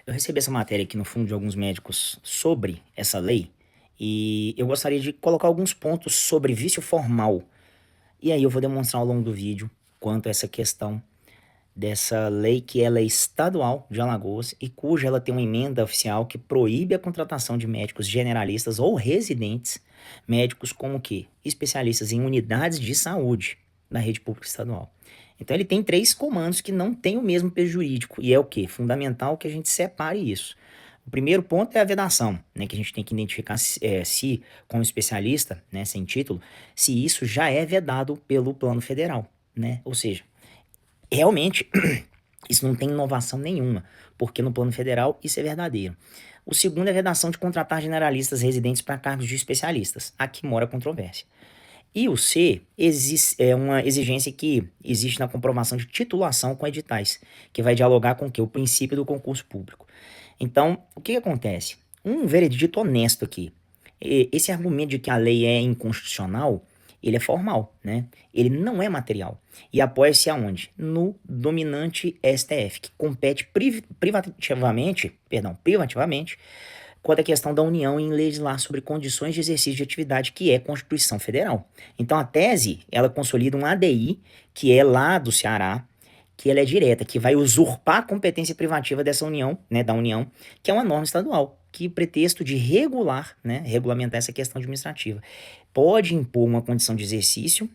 Eu recebi essa matéria aqui no fundo de alguns médicos sobre essa lei e eu gostaria de colocar alguns pontos sobre vício formal. E aí eu vou demonstrar ao longo do vídeo quanto a essa questão dessa lei que ela é estadual de Alagoas e cuja ela tem uma emenda oficial que proíbe a contratação de médicos generalistas ou residentes médicos como que especialistas em unidades de saúde da rede pública estadual. Então ele tem três comandos que não têm o mesmo peso jurídico e é o que? Fundamental que a gente separe isso. O primeiro ponto é a vedação, né, que a gente tem que identificar se como especialista, né, sem título, se isso já é vedado pelo plano federal, né? Ou seja, realmente isso não tem inovação nenhuma, porque no plano federal isso é verdadeiro. O segundo é a vedação de contratar generalistas residentes para cargos de especialistas. Aqui mora a controvérsia. E o C é uma exigência que existe na comprovação de titulação com editais, que vai dialogar com o quê? O princípio do concurso público. Então, o que acontece? Um veredito honesto aqui. Esse argumento de que a lei é inconstitucional, ele é formal, né? Ele não é material. E apoia-se aonde? No dominante STF, que compete privativamente quanto à questão da União em legislar sobre condições de exercício de atividade, que é Constituição Federal. Então a tese, ela consolida um ADI, que é lá do Ceará, que ela é direta, que vai usurpar a competência privativa dessa União, né, da União, que é uma norma estadual, que pretexto de regular, né, regulamentar essa questão administrativa, pode impor uma condição de exercício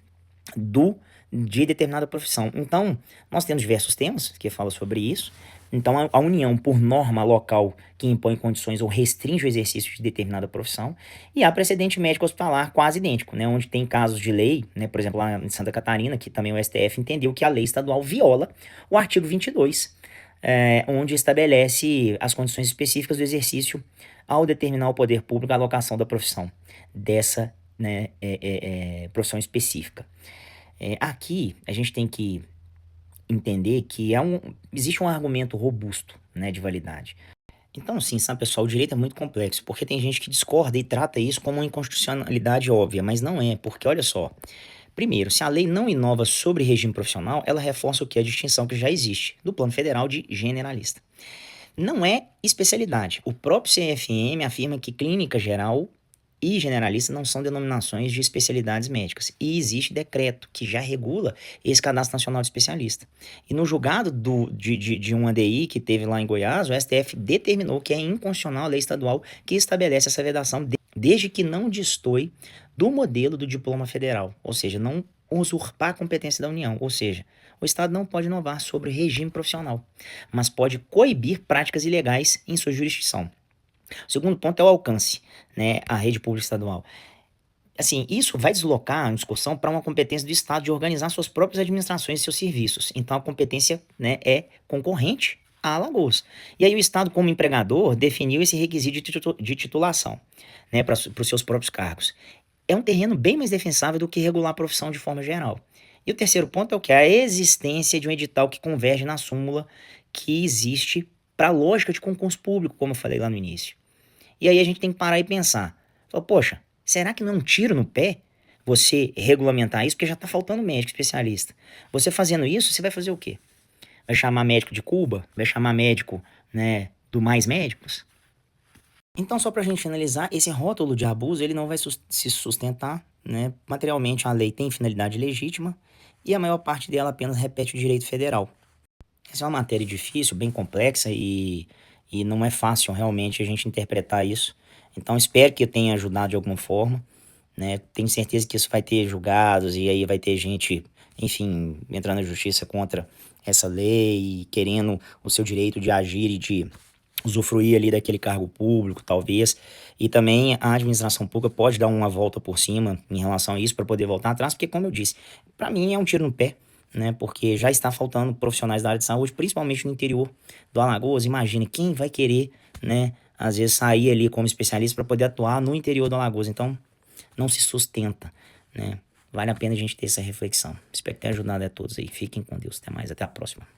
de determinada profissão. Então, nós temos diversos temas que falam sobre isso. Então, a União, por norma local, que impõe condições ou restringe o exercício de determinada profissão, e há precedente médico hospitalar quase idêntico, né, onde tem casos de lei, né, por exemplo, lá em Santa Catarina, que também o STF entendeu que a lei estadual viola o artigo 22, onde estabelece as condições específicas do exercício ao determinar o poder público a alocação da profissão, dessa, né, profissão específica. Aqui, a gente tem que entender que existe um argumento robusto, né, de validade. Então, sim, sabe, pessoal, o direito é muito complexo, porque tem gente que discorda e trata isso como uma inconstitucionalidade óbvia, mas não é, porque olha só. Primeiro, se a lei não inova sobre regime profissional, ela reforça o que? A distinção que já existe do plano federal de generalista. Não é especialidade. O próprio CFM afirma que clínica geral e generalista não são denominações de especialidades médicas. E existe decreto que já regula esse cadastro nacional de especialista. E no julgado de um ADI que teve lá em Goiás, o STF determinou que é inconstitucional a lei estadual que estabelece essa vedação desde que não destoe do modelo do diploma federal, ou seja, não usurpar a competência da União, ou seja, o Estado não pode inovar sobre regime profissional, mas pode coibir práticas ilegais em sua jurisdição. O segundo ponto é o alcance, né, a rede pública estadual. Assim, isso vai deslocar a discussão para uma competência do Estado de organizar suas próprias administrações e seus serviços. Então, a competência, né, é concorrente a Alagoas. E aí o Estado, como empregador, definiu esse requisito de titulação, né, para os seus próprios cargos. É um terreno bem mais defensável do que regular a profissão de forma geral. E o terceiro ponto é o que? A existência de um edital que converge na súmula que existe para a lógica de concurso público, como eu falei lá no início. E aí a gente tem que parar e pensar. Fala, poxa, será que não é um tiro no pé você regulamentar isso? Porque já está faltando médico especialista. Você fazendo isso, você vai fazer o quê? Vai chamar médico de Cuba? Vai chamar médico, né, do Mais Médicos? Então, só para a gente finalizar, esse rótulo de abuso ele não vai se sustentar, né? Materialmente, a lei tem finalidade legítima e a maior parte dela apenas repete o direito federal. Essa é uma matéria difícil, bem complexa e não é fácil realmente a gente interpretar isso. Então, espero que eu tenha ajudado de alguma forma, né? Tenho certeza que isso vai ter julgados e aí vai ter gente, enfim, entrando na justiça contra essa lei, querendo o seu direito de agir e de usufruir ali daquele cargo público, talvez. E também a administração pública pode dar uma volta por cima em relação a isso para poder voltar atrás, porque, como eu disse, para mim é um tiro no pé, né? Porque já está faltando profissionais da área de saúde, principalmente no interior do Alagoas. Imagine quem vai querer, né? Às vezes sair ali como especialista para poder atuar no interior do Alagoas. Então, não se sustenta, né? Vale a pena a gente ter essa reflexão. Espero que tenha ajudado a todos aí. Fiquem com Deus. Até mais. Até a próxima.